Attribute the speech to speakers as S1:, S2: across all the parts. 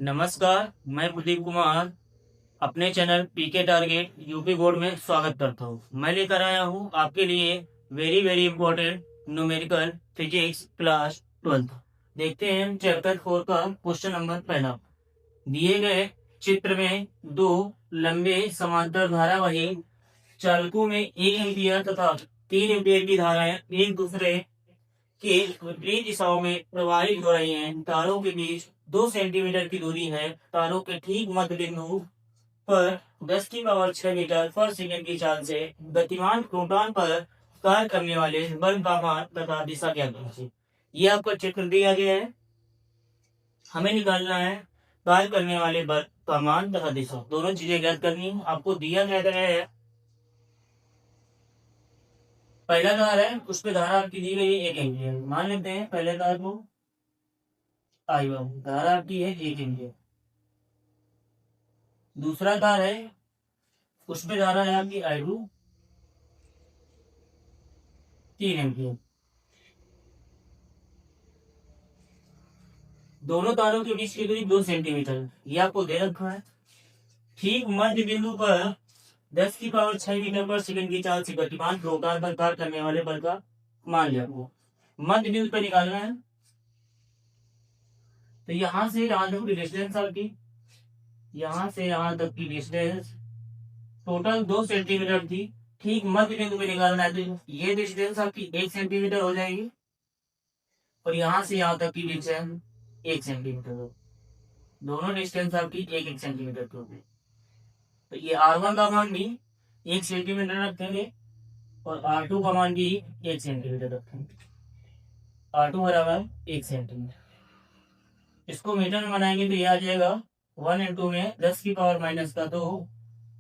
S1: नमस्कार, मैं प्रदीप कुमार अपने channel PK target UP board में स्वागत करता हूँ। मैं लेकर आया हूँ आपके लिए very very important numerical physics class 12। देखते हैं चैप्टर 4 का क्वेश्चन नंबर पहला। दिए गए चित्र में दो लंबे समांतर धारावाही चालकों में 1 एम्पियर तथा 3 एम्पियर की धाराएं एक दूसरे के विपरीत दिशाओं में प्रवाहित हो रही हैं। तारों के बीच 2 सेंटीमीटर की दूरी है। तारों के ठीक मध्य बिंदु पर 10 की पावर 6 मीटर पर सेकंड की चाल से गतिमान प्रोटॉन पर कार्य करने वाले बल का मान तथा दिशा ज्ञात कीजिए। ये आपका चित्र दिया गया है, हमें निकालना है कार्य करने वाले बल का मान तथा दिशा, दोनों चीजें ज्ञात करनी है। आपको दिया गया है पहला तार है, उस पर धारा आपकी दी गई है 1 एम्पियर। मान लेते हैं पहले तार को I1, धारा आपकी है 1 एम्पियर। दूसरा तार है, उस पे धारा है आपकी I2 3 एम्पियर। दोनों तारों के बीच की दूरी 2 सेंटीमीटर, ये आपको दे रखा है। ठीक मध्य बिंदु पर 10 की पावर 6 मीटर पर सेकंड की चाल से गतिमान प्रोटॉन पर कार्य करने वाले बल का मान लिया। मध्य बिंदु पर निकालना है, तो यहां से यहां तक की डिस्टेंस आपकी, यहां से यहां तक की डिस्टेंस टोटल 2 सेंटीमीटर थी। ठीक मध्य बिंदु पे निकालना है, तो ये डिस्टेंस आपकी 1 सेंटीमीटर हो जाएगी और यहां से यहां तक की डिस्टेंस 1 सेंटीमीटर हो। दोनों डिस्टेंस आपकी 1-1 सेंटीमीटर की होगी। तो ये R1 का मान भी 1 सेंटीमीटर रखेंगे और R2 का मान भी 1 सेंटीमीटर रखेंगे। R2 बराबर 1 सेंटीमीटर। इसको मीटर में बनाएंगे तो ये आ जाएगा 1 इंटू में 10 की पावर-2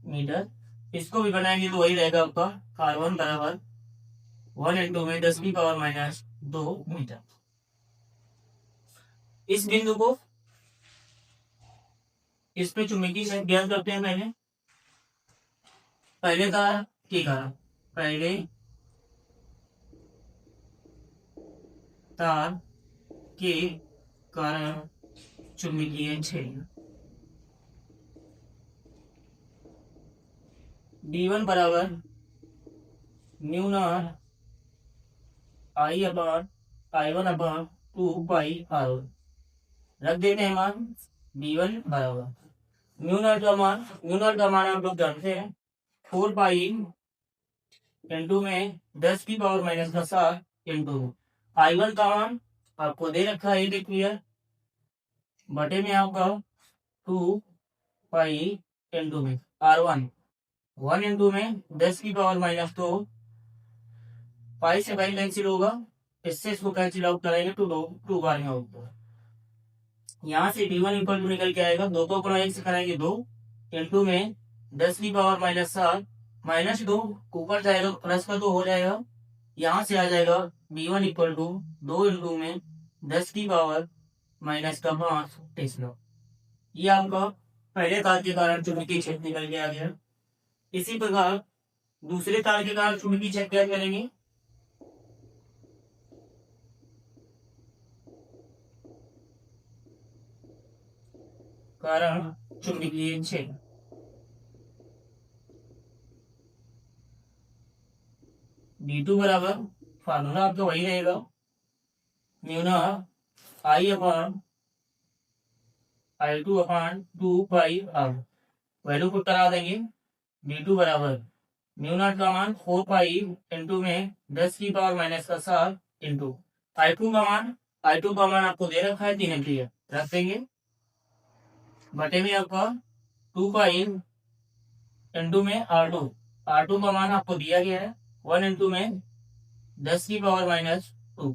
S1: मीटर। इसको भी बनाएंगे तो वही रहेगा आपका R1 बराबर 1 इंटू में 10 की पावर-2 मीटर। इस बिंदु को इस पे चुंबकीय क्षेत्र ज्ञात करते हैं। पहले तार के कारण, पहले तार के कारण चुंबकीय क्षेत्र D1 बराबर म्यू नॉट I/I1/2 पाई R1 रख देते हैं मान। D1 बराबर म्यू नॉट का मान आप लोग जानते हैं 4 पाई इंटू में 10 की पावर-7 इंटू I1 का मान आपको दे रखा है 1 एम्पियर बटे में आपका 2 पाई इंटू में R1 1 इंटू में 10 की पावर-2। पाई से पाई कैंसिल होगा, इससे इसको कैंसिल आउट करेंगे तो 2 बार में आउट। यहाँ से D1 इक्वल टू निकल के आएगा, 2 को 1 से कराएंगे 2 इंटू में 10 की पावर-7 -2 ऊपर जाएगा प्लस का 2 हो जाएगा। यहाँ से आ जाएगा B1 इक्वल टू 2 इंटू में 10 की पावर-5 टेस्ला। ये आपका पहले तार के कारण चुंबकीय क्षेत्र निकल के आ गया। इसी प्रकार दूसरे तार के कारण चुंबकीय क्षेत्र क्या करेंगे, कारण चुंबकीय क्षेत्र D2 बराबर फार्मूला आपका वही रहेगा म्यू नॉट I/I2/2 पाई R। वैल्यू पुट करा देंगे। D2 बराबर म्यू नॉट का मान 4 पाई इंटू में 10 की पावर-7 इंटू I2 का मान आपको दे रखा है 3 एम्पियर रख देंगे बटे में आपका 2 पाई इंटू में R2 का मान आपको दिया गया है 1 इंटू में 10 की पावर-2।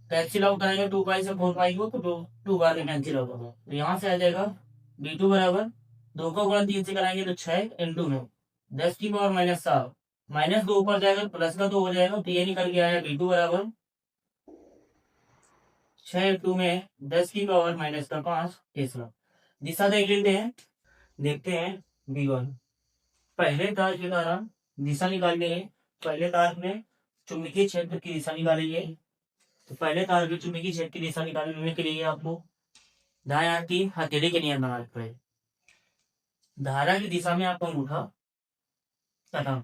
S1: कैंसिल आउट करेंगे 2 पाई से 4 पाई को, तो 2 बार में कैंसिल आउट होगा। तो यहाँ से आ जाएगा D2 बराबर 2 को गुणा 3 से कराएंगे तो 6 इंटू में 10 की पावर-7 -2 ऊपर जाएगा प्लस का 2 हो जाएगा। तो ये निकल के आया D2 बराबर 6 इंटू में 10 की पावर-5 टेस्ला। दिशा देख लेते हैं, देखते हैं B1। पहले तार के द्वारा दिशा निकालनी है। पहले तार में चुंबकीय क्षेत्र की दिशा निकालेंगे। तो पहले तार के चुंबकीय क्षेत्र की दिशा निकालने के लिए आपको दाएं हाथ की हथेली के नियम बना रखा है। धारा की दिशा में आपका अंगूठा तथा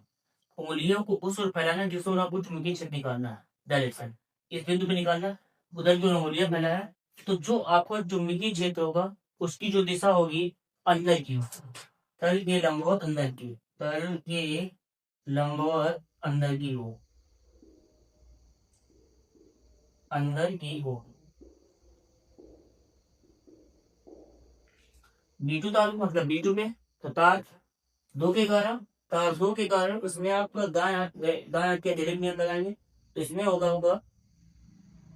S1: उंगलियों को उस ओर फैलाना है जिस ओर आपको चुंबकीय क्षेत्र निकालना है, डायरेक्शन इस बिंदु पे निकालना है। उधर जो उंगलियां फैलाया है, तो जो आपका चुंबकीय क्षेत्र होगा उसकी जो दिशा होगी अंदर की, तल के लंबवत अंदर की, तल के लंबवत अंदर की हो, अंदर की हो। B2 तार मतलब B2 में तो तार दो के कारण उसमें आपका दाएं हाथ के डायरेक्ट नियम लगाएंगे तो इसमें होगा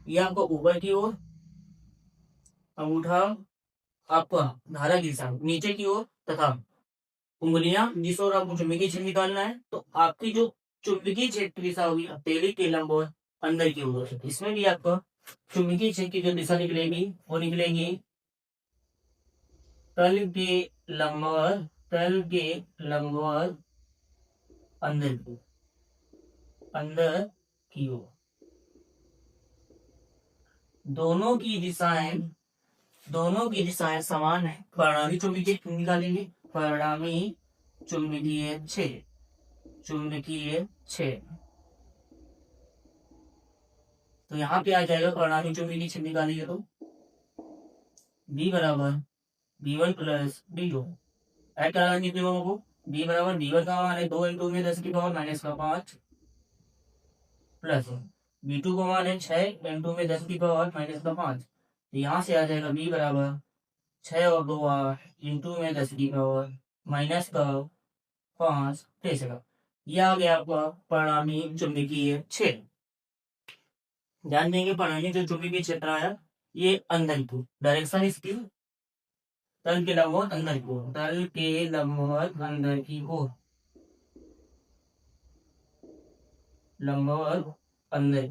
S1: ये आपको ऊपर की ओर अंगूठा आपका धारा की दिशा नीचे की ओर तथा उंगलियां जिस ओर आपको चुंबकीय क्षेत्र निकालना है तो आपकी जो चुंबकीय क्षेत्र की दिशा होगी हथेली के लंबवत अंदर की ओर। इसमें भी आपका चुंबकीय क्षेत्र की जो दिशा निकलेगी वो निकलेगी तल के लंबवत, तल के लंबवत अंदर की, अंदर की ओर। दोनों की दिशाएं समान है। परिणामी चुंबकीय क्षेत्र निकालेंगे, परिणामी चुंबकीय क्षेत्र तो यहाँ पे आ जाएगा परिणामी चुंबकीय क्षेत्र निकालेंगे तो B बराबर B1 प्लस B2 ऐड करा कितने दोनों को B बराबर B1 का मान है 2 इंटू में 10 की पावर माइनस का 5 प्लस B2 का मान है 6 इंटू में 10 की पावर माइनस का 5। तो यहाँ से आ जाएगा B बराबर 6 और 2 8 इंटू में 10 की पावर माइनस का 5 तीसरा। यह आ गया आपका परिणामी चुंबकीय क्षेत्र। ध्यान देंगे परिणामी जो चुंबकीय क्षेत्र आया ये अंदर की डायरेक्शन इसकी तल के लंबवत अंदर की ओर, तल के लंबवत अंदर की ओर, लंबवत अंदर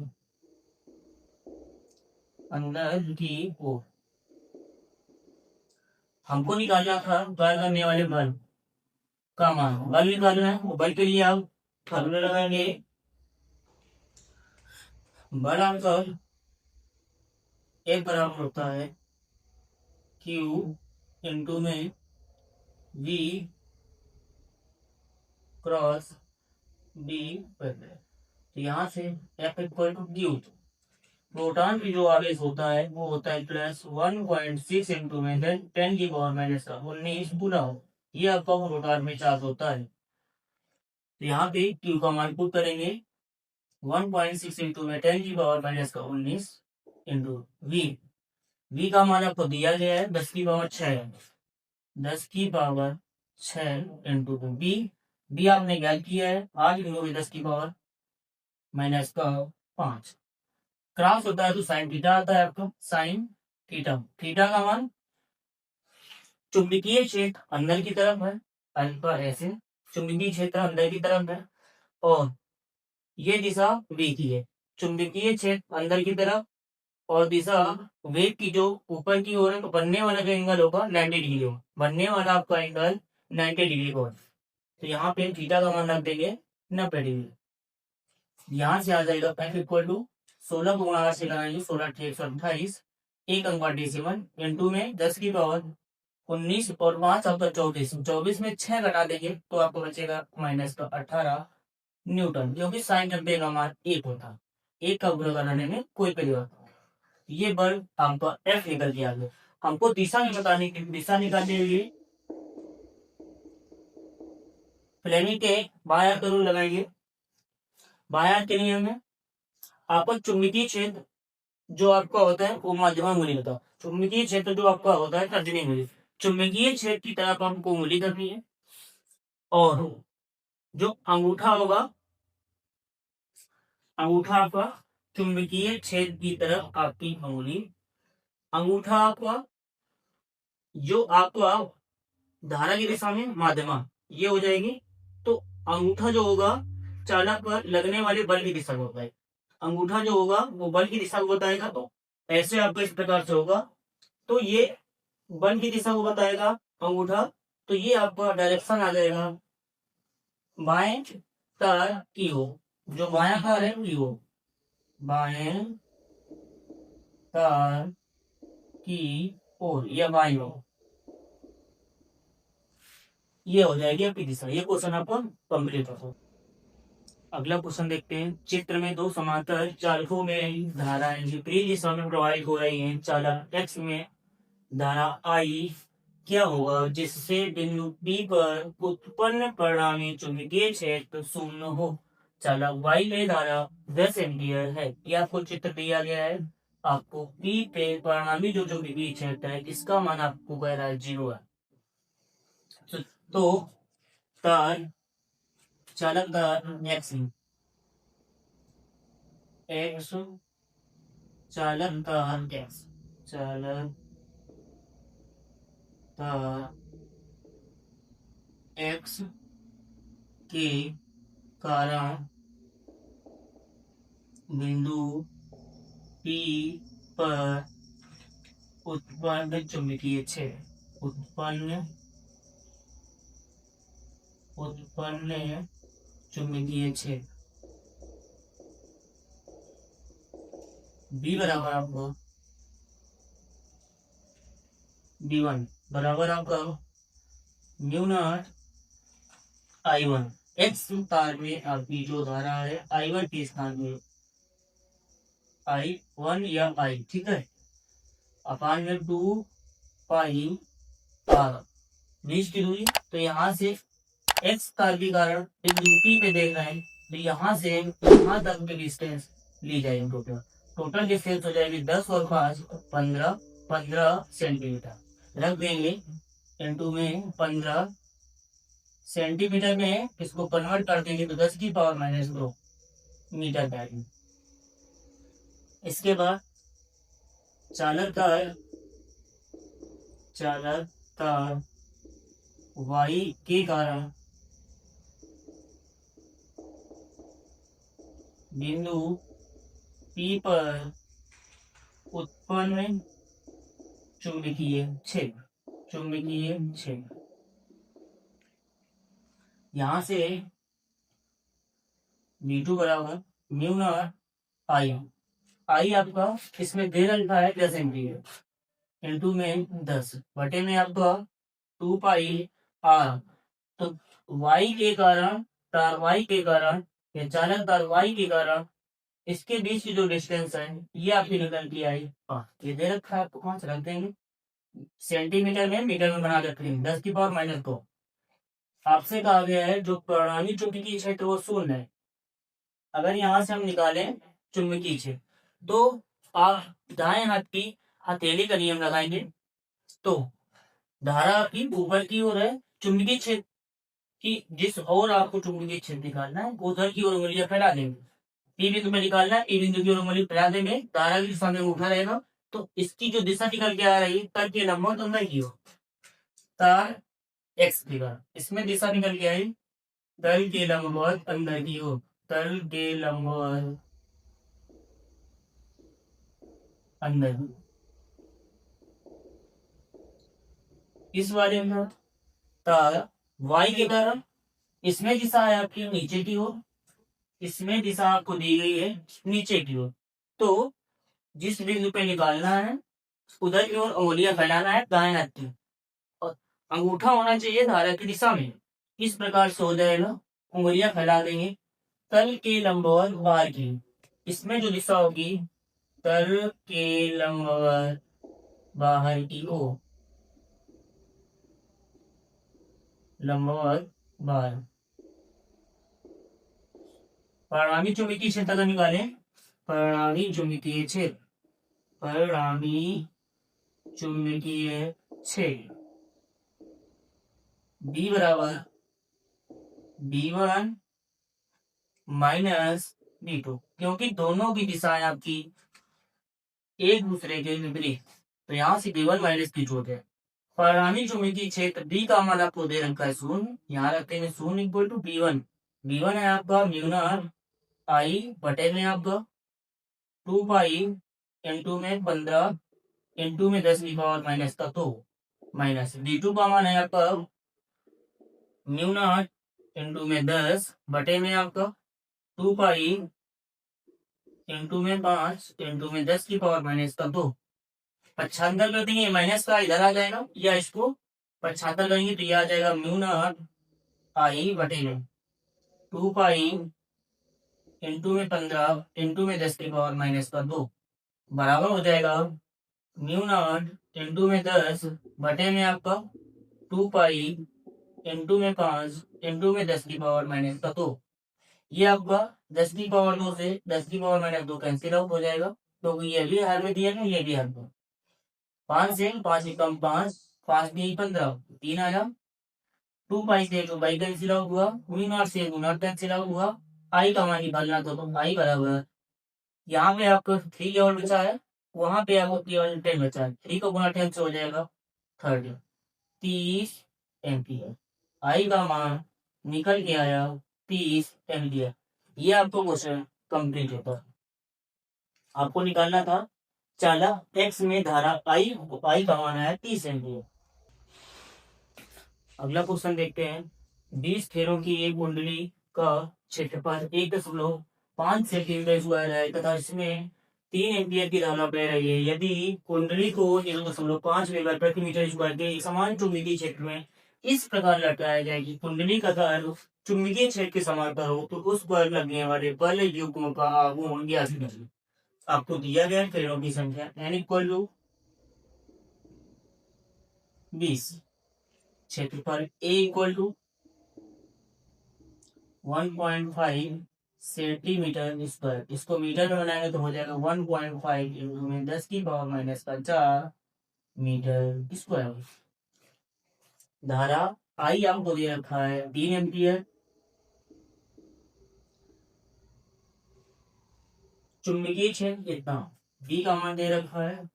S1: की ओर। हमको निकालना था कार्य करने वाले बल का मान, बल निकालना है। वो बल के लिए आप फॉर्मूला लगाएंगे, बल आंसर एक बराबर होता है Q इंटू में V क्रॉस D। तो यहाँ से F equal to Q, proton की जो आवेश होता है वो होता है प्लस 1.6 इंटू में 10 की पावर माइनस का 19 गुना हो, ये आपका प्रोटॉन में चार्ज होता है। तो यहाँ पे Q का मान पुट करेंगे 1.6 इंटू में 10 की पावर माइनस का 19 इंटू V का मान आपको दिया गया है 10 की पावर 6, 10 की पावर 6 इंटू B आपने ज्ञात किया है 8 इंटू में 10 की पावर माइनस का 5। क्रॉस होता है तो साइन थीटा आता है आपको, साइन थीटा। थीटा का मान चुंबकीय क्षेत्र अंदर की तरफ है, अल्फा ऐसे चुंबकीय क्षेत्र अंदर की तरफ है और ये दिशा V की है। चुंबकीय क्षेत्र अंदर की तरफ और दिशा वेग की जो ऊपर की ओर है तो बनने वाला जो एंगल होगा 90 डिग्री होगा, बनने वाला आपका एंगल 90 डिग्री होगा। तो यहाँ पे थीटा का मान रख देंगे 90 डिग्री। यहाँ से आ जाएगा F इक्वल टू 16 को गुणा से लगाएंगे 16 × 128 एक अंक डेसिमल इंटू में 10 की पावर 19 और 5 आपका 24, 24 में 6 घटा देंगे तो आपको बचेगा माइनस का 18 न्यूटन, क्योंकि साइन 90 का मान 1 होता, 1 का गुणा कराने में कोई परिवर्तन। ये बल हमको F निकल के आ गया। हमको दिशा में बताने की दिशा निकालने के लिए फ्लेमिंग के बाएं हाथ का रूल लगाएंगे। बाएं हाथ के नियम में आपका चुंबकीय क्षेत्र जो आपका होता है वो मध्यमा उंगली होता है, चुंबकीय क्षेत्र जो आपका होता है तर्जनी उंगली, चुंबकीय क्षेत्र की तरफ हमको उंगली करनी है और जो अंगूठा होगा, अंगूठा आपका चुंबकीय क्षेत्र की तरफ आपकी उंगली, अंगूठा आपका जो आपका धारा की दिशा में माध्यमा ये हो जाएगी। तो अंगूठा जो होगा चालक पर लगने वाले बल की दिशा को होता है, अंगूठा जो होगा वो बल की दिशा को बताएगा। तो ऐसे आपका इस प्रकार से होगा, तो ये बल की दिशा को बताएगा अंगूठा, तो ये आपका डायरेक्शन आ जाएगा बाएं तार की हो, जो बायां तार है की हो, बाएं तार की 4 या y हो, ये हो जाएगी आपकी दिशा। ये क्वेश्चन आपको कंप्लीट हो। अगला क्वेश्चन देखते हैं। चित्र में दो समांतर चालकों में धाराएं विपरीत दिशा में प्रवाहित हो रही हैं। चालक x में धारा I क्या होगा जिससे बिंदु P पर उत्पन्न परिणामी चुंबकीय क्षेत्र शून्य हो। चालक Y में धारा 10 एम्पियर है। ये आपको चित्र दिया गया है। आपको P पे परिणामी जो चुंबकीय क्षेत्र है इसका मान आपको कह रहा है 0 है। तो तार चालक तार x चालक तार चालक तार x के कारण बिंदु P पर उत्पन्न चुंबकीय क्षेत्र उत्पन्न चुंबकीय क्षेत्र B बराबर आपको B1 बराबर आपका म्यू नॉट I1। x तार में आपकी जो धारा है I1 के स्थान में I1 या I, ठीक है, अपान में 2 पाई r बीच की दूरी। तो यहाँ से x तार के कारण बिंदु P पे देख रहे हैं, तो यहाँ से यहाँ तक की डिस्टेंस ली जाएगी। टोटल डिस्टेंस हो जाएगी 10 और 5 15 सेंटीमीटर रख देंगे। इंटू में 15 सेंटीमीटर में इसको कन्वर्ट कर देंगे तो 10 की पावर -2 मीटर बैग। इसके बाद चालक तार y के कारण बिंदु P पर उत्पन्न चुंबकीय क्षेत्र यहाँ से V2 बराबर म्यू नॉट I आपका इसमें दे रखा है 10 एम्पियर इंटू में 10 बटे में आपका 2 पाई r। तो y के कारण तार y के कारण या चालक तार y के कारण इसके बीच की जो डिस्टेंस है ये आपकी निकल के आई। ये दे रखा है आपको, कौन सा रख देंगे सेंटीमीटर में मीटर में बना रखते हैं 10 की पावर -2। आपसे कहा गया है जो परिणामी चुंबकीय क्षेत्र वो शून्य है। अगर यहाँ से हम निकालें चुंबकीय क्षेत्र तो आप दाएं हाथ की हथेली का नियम लगाएंगे तो धारा आपकी ऊपर की ओर है। चुंबकीय क्षेत्र की जिस ओर आपको चुंबकीय क्षेत्र निकालना है उधर की ओर उंगलियां फैला देंगे। पी बिंदु में निकालना है, पी बिंदु की ओर उंगली फैला देंगे, धारा की दिशा में उठा रहेगा तो इसकी जो दिशा निकल के आ रही है तल के लंबवत अंदर की ओर तार एक्स की ओर, इसमें दिशा निकल के आई तल के लंबवत अंदर की ओर, तल के लंबवत अंदर। इस वाले में तार y के कारण इसमें दिशा है आपकी नीचे की ओर, इसमें दिशा आपको दी गई है नीचे की ओर। तो जिस बिंदु पे निकालना है उधर की ओर उंगलियां फैलाना है दाएं हाथ की और अंगूठा होना चाहिए धारा की दिशा में। इस प्रकार से हो जाएगा, उंगलियां फैला देंगे तल के लंबवत बाहर की, इसमें जो दिशा होगी तल के लंबवत बाहर की ओर, लंबवत बाहर। परिणामी चुंबकीय क्षेत्र का निकालें, परिणामी चुंबकीय क्षेत्र B बराबर B1 माइनस B2, क्योंकि दोनों की दिशाएं आपकी एक दूसरे के विपरीत, तो यहाँ से B1 माइनस B2 हो गया। परिणामी चुंबकीय क्षेत्र B का मान आपको दे रखा है 0, यहाँ रखते हैं 0 इक्वल टू B1 है आपका म्यू नॉट I बटे में आपका 2 पाई इंटू में 15 इंटू में 10 की पावर माइनस का 2 माइनस B2 का मान है आपका म्यू नॉट इंटू में 10 बटे में आपका 2 पाई इंटू में 5 इंटू में 10 की पावर माइनस का 2 पक्षांतर कर देंगे, माइनस का इधर आ जाएगा, या इसको पक्षांतर करेंगे तो ये आ जाएगा म्यू नॉट आई बटे में 2 पाई इंटू में 15 इंटू में 10⁻⁻2 बराबर हो जाएगा म्यू नॉट इंटू में 10 बटे में आपका 2 पाई इंटू में 5 इंटू में 10⁻⁻2। ये आपका 10⁻2 से 10⁻2 कैंसिल आउट हो जाएगा, क्योंकि ये भी हर में दिया है, ये भी हर में। 5 से 5 कम 5, 5 भी 15, 3 आया। 2 पाई से 2 पाई कैंसिल आउट हुआ, म्यू नॉट से म्यू नॉट कैंसिल आउट हुआ। आई का मान निकालना तो आई बराबर, यहाँ पे आपको 3 केवल बचा है, वहां पे आपको केवल 10 बचा है। 3 को गुना 10 से हो जाएगा 30, 30 एम्पियर। आई का मान निकल के आया 30 एम्पियर। ये आपको क्वेश्चन कंप्लीट होता है। आपको निकालना था चाला एक्स में धारा आई का मान आया 30 एम्पियर। अगला क्वेश्चन देखते हैं। 20 फेरों की एक कुंडली का क्षेत्रफल 1.5 सेंटीमीटर स्क्वायर है तथा इसमें 3 एम्पियर की धारा बह रही है। यदि कुंडली को 1.5 वेबर प्रति मीटर स्क्वायर के समान चुंबकीय क्षेत्र में इस प्रकार लटकाया जाए कि कुंडली का तार चुंबकीय क्षेत्र के समांतर हो, तो उस पर लगने वाले बल युग्म का आघूर्ण ज्ञात करें। आपको दिया गया फेरों की संख्या n इक्वल टू 20, क्षेत्रफल a equal to 1.5 centimetre square. इसको मीटर में बनाएंगे तो हो जाएगा 1.5 इंटू में 10⁻⁴ मीटर स्क्वायर। धारा आई आपको दे रखा है 3 एम्पियर। चुंबकीय क्षेत्र कितना, बी का मान दे रखा है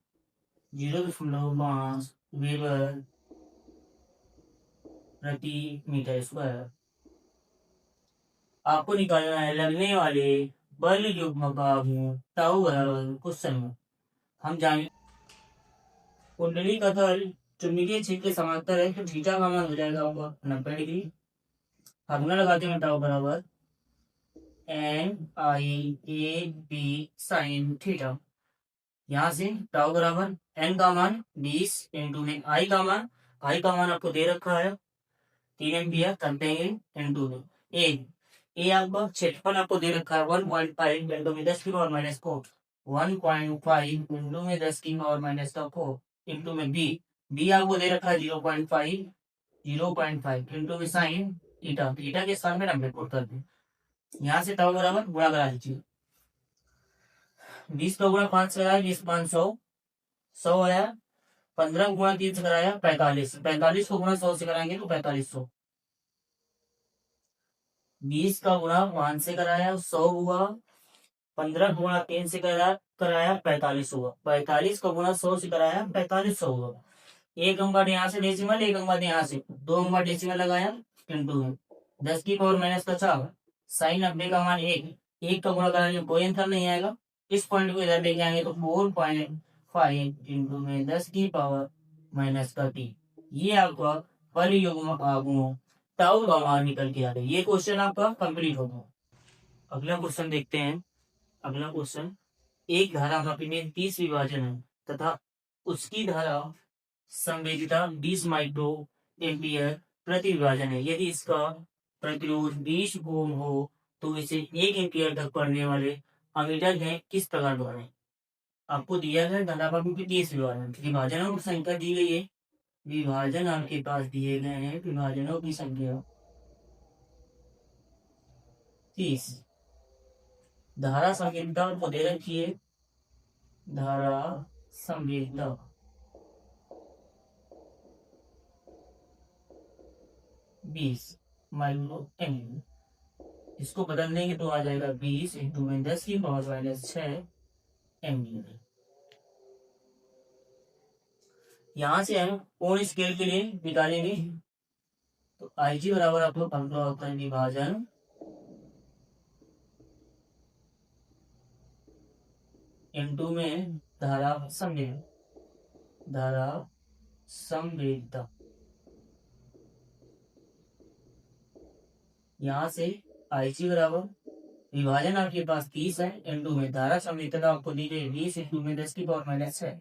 S1: 0.5 वेबर प्रति मीटर स्क्वायर। आपको निकालना है लगने वाले बल युग्म का आघूर्ण टाउ बराबर कुछ समय। हम जाने कुंडली का तल चुंबकीय क्षेत्र के समांतर है, तो थीटा का मान हो जाएगा आपका 90 डिग्री। फार्मूला लगाते हैं टाउ बराबर NIAB साइन थीटा। यहाँ से टाउ बराबर n का मान 20 इंटू में आई का मान आपको दे रखा है 3 एम्पियर, करते हैं इंटू में ए आपका क्षेत्रफल आपको दे रखा है 1.5 इंटू में 10⁻⁻4, 1.5 इंटू में 10⁻⁻4 इंटू में बी आपको दे रखा है 0.5 इंटू में साइन थीटा के स्थान में 90 पुट कर दें। यहाँ से टाउ बराबर गुणा करा दीजिए। 20 का गुणा 5 से कराया 20 500 100 आया। 15 गुणा 3 से कराया 45, 45 को गुणा 100 से कराएंगे तो 4500। 20 का गुणा 5 से कराया 100 हुआ। 15 गुणा 3 से कराया 45 हुआ। 45 का गुणा 100 से कराया 4500 हुआ। एक अंक यहाँ से डेसिमल, एक अंक यहाँ से, 2 अंक डेसिमल लगाया इंटू 10⁻⁴ साइन 90 का मान 1 का गुणा कराने में कोई अंतर नहीं आएगा। इस पॉइंट को इधर लेके आएंगे तो 4.5 इंटू में 10⁻⁻3। ये आपका बल युग्म का आघूर्ण टाउ का मान निकल के आ रहा है। ये क्वेश्चन आपका कंप्लीट होगा। अगला क्वेश्चन देखते हैं। अगला क्वेश्चन, एक धारा का पिंड 30 विभाजन है तथा उसकी धारा संवेदिता 20 माइक्रो एम्पियर प्रति विभाजन है। यदि इसका प्रतिरोध 20 ओम हो तो इसे 1 एम्पियर तक पढ़ने वाले अमीटर है किस प्रकार द्वारा। आपको दिया गया धारा का पिंड 30 विभाजनों की संख्या दी गई है। विभाजन आपके पास दिए गए हैं, विभाजनों की संख्या 30। धारा संवेदता को दे रखी है, धारा संवेदता 20 माइक्रो एम्पियर। इसको बदल देंगे तो आ जाएगा 20 इंटू में 10⁻⁶ एम्पियर। यहां से हम कोण स्केल के लिए निकालेंगे तो IG बराबर आपको फॉर्मूला होता है विभाजन इंटू में धारा संवेदता। यहाँ से IG बराबर विभाजन आपके पास 30 है इंटू में धारा संवेदता आपको दी गई 20 इंटू में 10⁻⁶।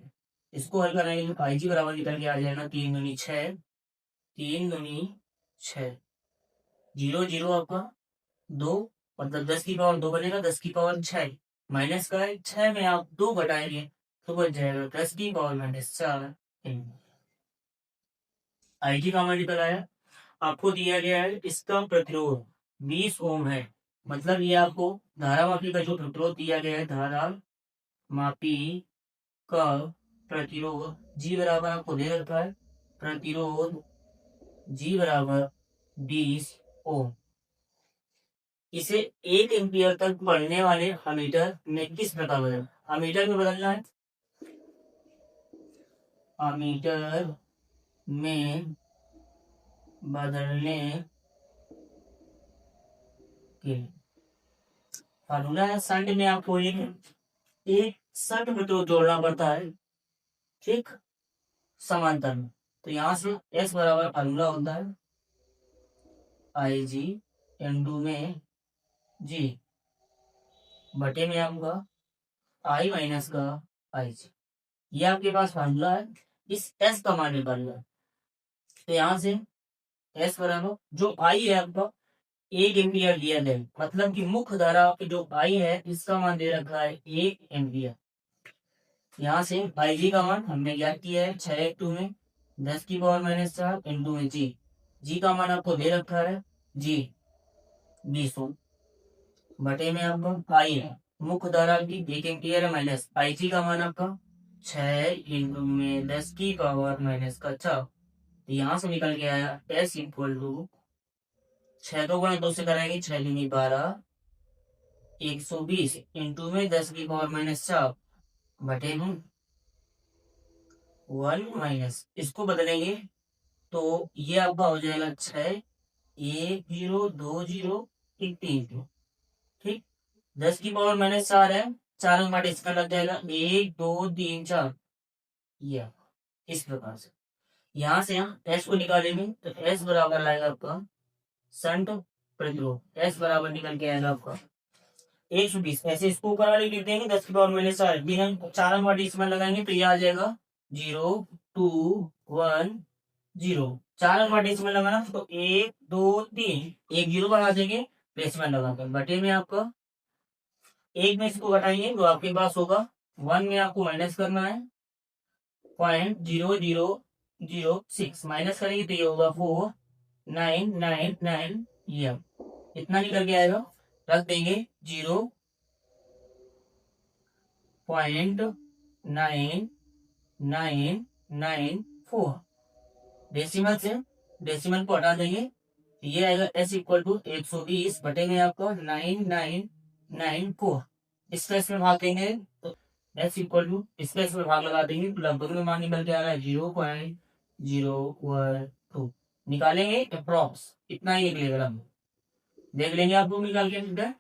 S1: इसको हल कराएंगे तो आई जी बराबर निकल के आ जाएगा 3 दूनी 6, 3 दूनी 6, 0 0 आपका 2, मतलब 10 की पावर 2 बनेगा, 10 की पावर 6 माइनस का है, 6 में आप 2 घटाएंगे तो बच जाएगा 10 की पावर -4। आई जी का मल्टीपल आया। आपको दिया गया है इसका प्रतिरोध 20 ओम है, मतलब ये आपको धारा मापी का जो प्रतिरोध दिया गया है, धारा मापी का प्रतिरोध जी बराबर आपको दे रखा है, प्रतिरोध जी बराबर 20 ओम। इसे 1 एम्पियर तक बढ़ने वाले अमीटर में किस प्रकार बदल, अमीटर में बदलना है, अमीटर में बदलने के फार्मूला है, संड में आपको एक संड प्रतिरोध जोड़ना पड़ता है, ठीक, समांतर में। तो यहां से S बराबर फार्मूला होता है आई जी N2 में जी बटे में आपका I माइनस का आई जी, ये आपके पास फार्मूला है। इस S का मान निकालना है, तो यहां से S बराबर जो I है आपका 1 एम्पियर दिया गया, मतलब कि मुख्य धारा जो I है इसका मान दे रखा है 1 एम्पियर। यहाँ से आई जी का मान हमने ज्ञात किया है 6 में 10 की पावर -4 इंटू में जी, जी का मान आपको दे रखा है जी 20 ओम, बटे में आपका आई है मुख्य धारा की 1 एम्पियर है, माइनस आई जी का मान आपका 6 इंटू में 10 की पावर -4। यहाँ से निकल के आया एस इक्वल टू 6 2 गुणा 2 से कराएंगे 6 दूनी 12, 120 इंटू में 10 की पावर -4 बटे में 1 माइनस, इसको बदलेंगे तो ये आपका हो जाएगा 6 1 0 2 0 1 3 0, ठीक। 10 की पावर -4 है, 4 अंक बाटे इसका लग जाएगा 1 2 3 4, ये इस प्रकार से। यहां से हम एस को निकालेंगे तो एस बराबर आएगा आपका संट प्रतिरोध, एस बराबर निकल के आएगा आपका 120। ऐसे इसको ऊपर वाले लिख देंगे 10 की पावर -4, बिना 4 अंक बाटे इसमें लगाएंगे तो ये आ जाएगा 0 2 1 0, 4 अंक बाटे इसमें लगाना तो 1 2 3, 1 0 बढ़ा देंगे प्लेसमेंट लगाकर, बटे में आपका एक में इसको घटाएंगे तो आपके पास होगा 1 में आपको माइनस करना है 0.0006, माइनस करेंगे तो ये होगा 4999, ये इतना निकल के आएगा, रख देंगे 0.9994, डेसिमल से डेसिमल को हटा देंगे, ये आएगा एस इक्वल टू 120 बटे में आपको 9994, इसका में भाग देंगे तो एस इक्वल टू इसका इसमें भाग लगा देंगे तो लगभग में मान निकल के आ रहा है 0.012, निकालेंगे अप्रॉक्स इतना ही निकलेगा, हम देख लेंगे आपको निकाल के, ठीक है।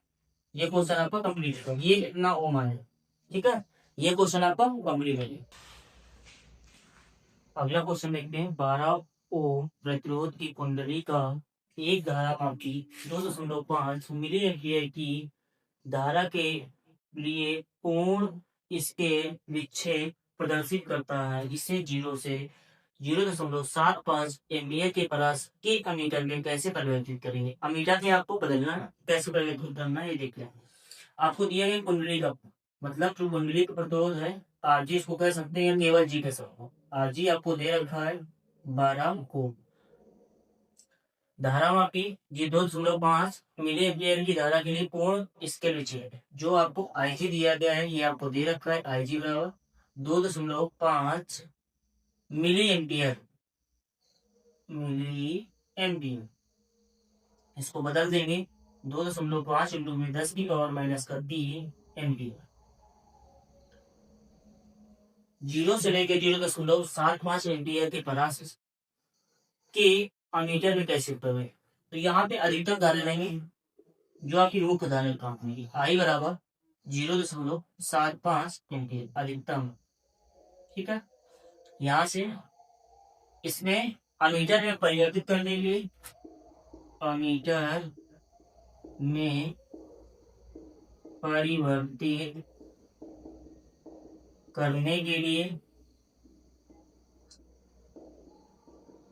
S1: ये क्वेश्चन आपका कंप्लीट है, ये इतना ओम आया, ठीक है, ये क्वेश्चन आपका कंप्लीट है। अगला क्वेश्चन देखते हैं, 12 ओम प्रतिरोध की कुंडली का एक धारा मापी 2.5 मिली एम्पियर की धारा के लिए पूर्ण इसके विक्षेप प्रदर्शित करता है, जिसे 0 से 0.75 एम्पियर के पास के अमीटर में कैसे परिवर्तित करेंगे। अमीटर में आपको बदलना कैसे परिवर्तित करना है ये देख लें। आपको दिया गया कुंडली का, मतलब जो कुंडली का प्रतिरोध है आरजी इसको कह सकते हैं, केवल जी कह सकते हैं। आरजी आपको दे रखा है 12 ओम, धारा मापी जी 2.5 मिली एम्पियर की धारा के लिए पूर्ण इसके विक्षेप, जो आपको आईजी दिया गया है ये आपको दे रखा है आईजी बराबर 2.5 मिली एम्पियर, इसको बदल देंगे 2.5 इंटू में 10 की पावर -3 एम्पियर, 0 से लेकर 0.75 एम्पियर के पास के अमीटर में कैसे करें। तो यहाँ पे अधिकतम धारा लेंगे जो आपकी मुख्य धारा काम की आई बराबर 0.75 एम्पियर अधिकतम, ठीक है। यहाँ से इसमें अमीटर में परिवर्तित कर देंगे, अमीटर में परिवर्तित करने के लिए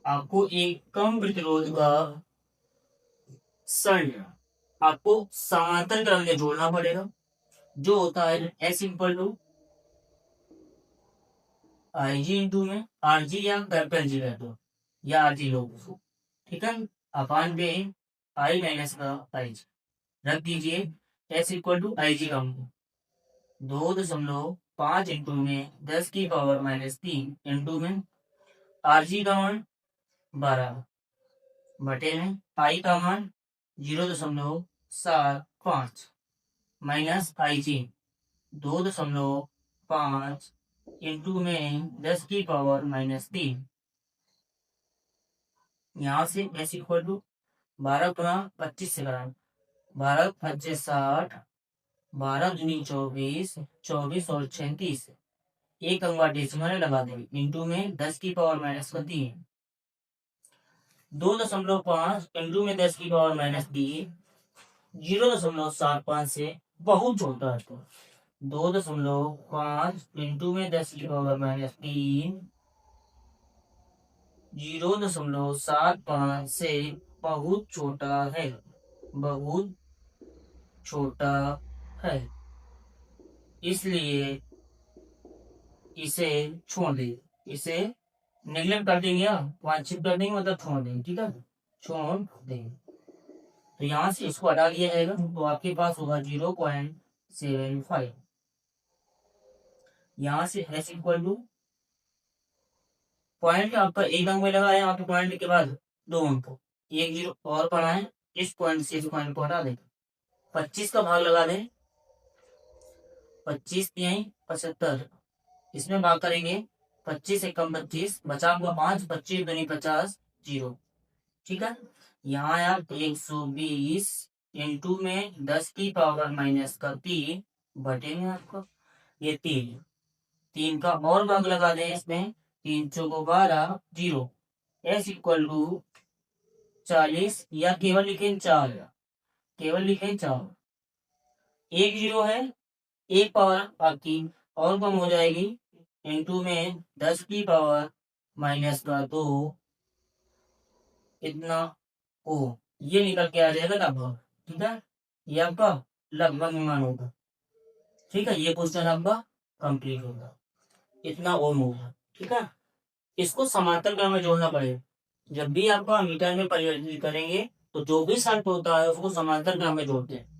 S1: आपको एक कम प्रतिरोध का सरण आपको समांतर क्रम में जोड़ना पड़ेगा, जो होता है S equal to I G into में आर जी या कैपिटल जी कर दो या आर जी लो, ठीक है, अपान पे आई माइनस का आई जी रख दीजिए। एस इक्वल टू आई जी का 2.5 इंटू में 10⁻³ इंटू में आर जी का मान 12 बटे में आई का मान 0.75 माइनस आई जी 2.5 इंटू में 10⁻³ यहाँ से एस इक्वल टू 12 गुना 25 से करा 12 25 60 12 दूनी 24 24 और 36 एक अंगवा डेसिमल लगा देंगे इंटू में 10⁻³ 2.5 इंटू में 10⁻³ 0.75 से बहुत छोटा है तो 2.5 इंटू में 10⁻³ 0.75 से बहुत छोटा है, बहुत छोटा है, इसलिए इसे छोड़ दे, इसे नेगलेक्ट कर देंगे, वांछित कर देंगे, मतलब छोड़ देंगे, ठीक है, छोड़ देंगे। तो यहां से इसको हटा दिया जाएगा तो आपके पास होगा 0.75। यहां से एस इक्वल टू पॉइंट आपका एक अंक में लगा है, आपके पॉइंट के बाद 2 अंक, एक जीरो और पढ़ा है, इस पॉइंट से इस पॉइंट को हटा दें, 25 का भाग लगा दें, 25 तिहाई 75, इसमें भाग करेंगे 25 से कम 25 बचा हुआ 5, 25 दूनी 50 0, ठीक है। यहाँ आया 120 इंटू में 10⁻³ बटे में आपका ये 3 का और भाग लगा दें, इसमें 3 चौको 12 0, एस इक्वल टू 40 या केवल लिखें 4, केवल लिखें 4, एक जीरो है, एक पावर आपकी और कम हो जाएगी इंटू में 10⁻² इतना ओ, ये निकल के आ जाएगा लगभग, ठीक है, ये आपका लगभग मान होगा, ठीक है, ये क्वेश्चन आपका कंप्लीट होगा, इतना ओम होगा, ठीक है। इसको समांतर क्रम में जोड़ना पड़ेगा, जब भी आपको मीटर में परिवर्तित करेंगे तो जो भी शर्त होता है उसको समांतर क्रम में जोड़ते हैं।